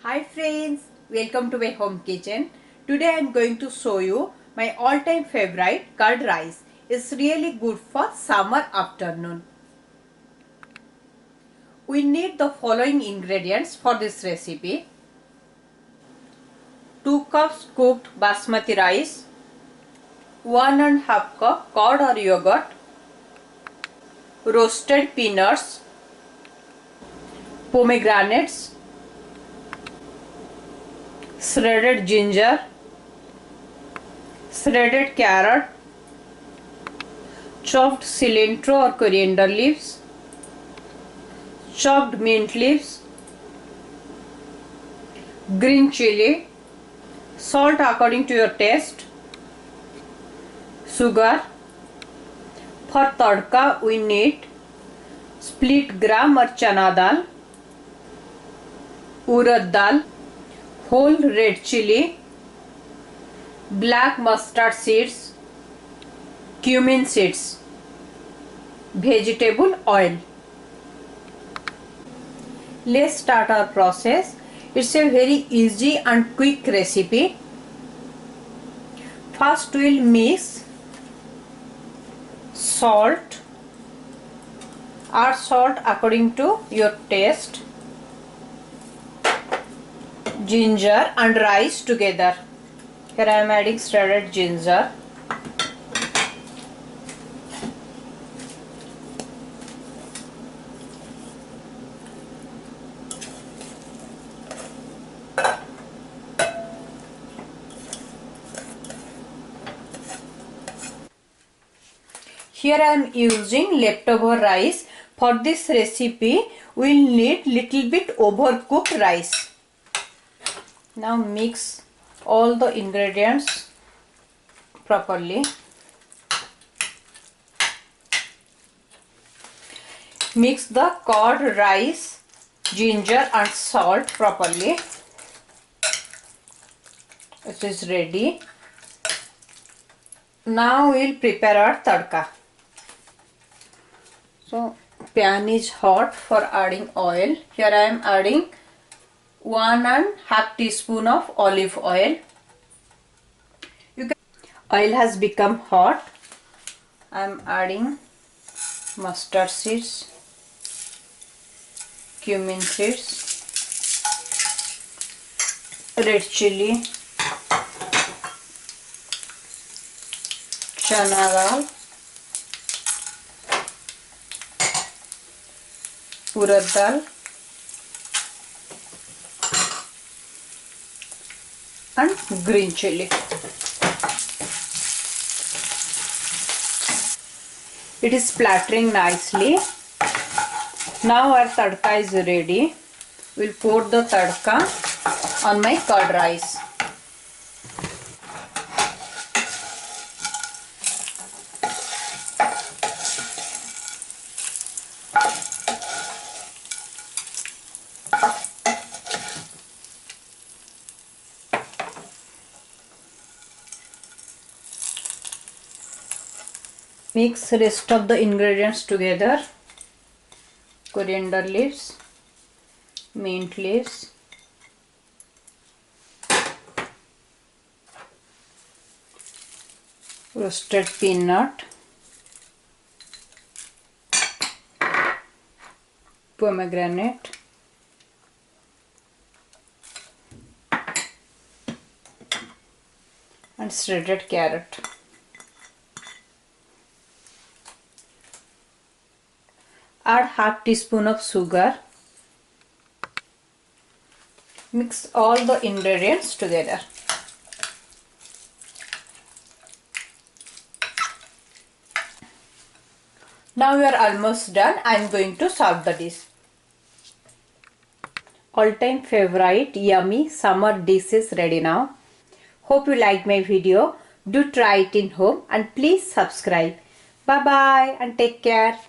Hi friends, welcome to my home kitchen. Today I am going to show you my all-time favorite curd rice. It's really good for summer afternoon. We need the following ingredients for this recipe. 2 cups cooked basmati rice, 1½ cup curd or yogurt, roasted peanuts, pomegranates, shredded ginger, shredded carrot, chopped cilantro or coriander leaves, chopped mint leaves, green chili, salt according to your taste, sugar. For tadka we need split gram or chana dal, urad dal, whole red chili, black mustard seeds, cumin seeds, vegetable oil. Let's start our process. It's a very easy and quick recipe. First we'll mix salt. Add salt according to your taste. Ginger and rice together. Here I am adding shredded ginger. Here I am using leftover rice. For this recipe we will need little bit overcooked rice. Now mix all the ingredients properly. Mix the curd, rice, ginger and salt properly. It is ready. Now we will prepare our tadka. So pan is hot for adding oil. Here I am adding 1½ teaspoon of olive oil. Oil has become hot. I am adding mustard seeds, cumin seeds, red chili, chana dal, urad dal and green chili. It is splattering nicely. Now our tadka is ready. We'll pour the tadka on my curd rice. Mix rest of the ingredients together. Coriander leaves, mint leaves, roasted peanut, pomegranate, and shredded carrot. Add ½ teaspoon of sugar. Mix all the ingredients together. Now we are almost done. I am going to serve the dish. All-time favorite yummy summer dish is ready now. Hope you like my video. Do try it in home and please subscribe. Bye bye and take care.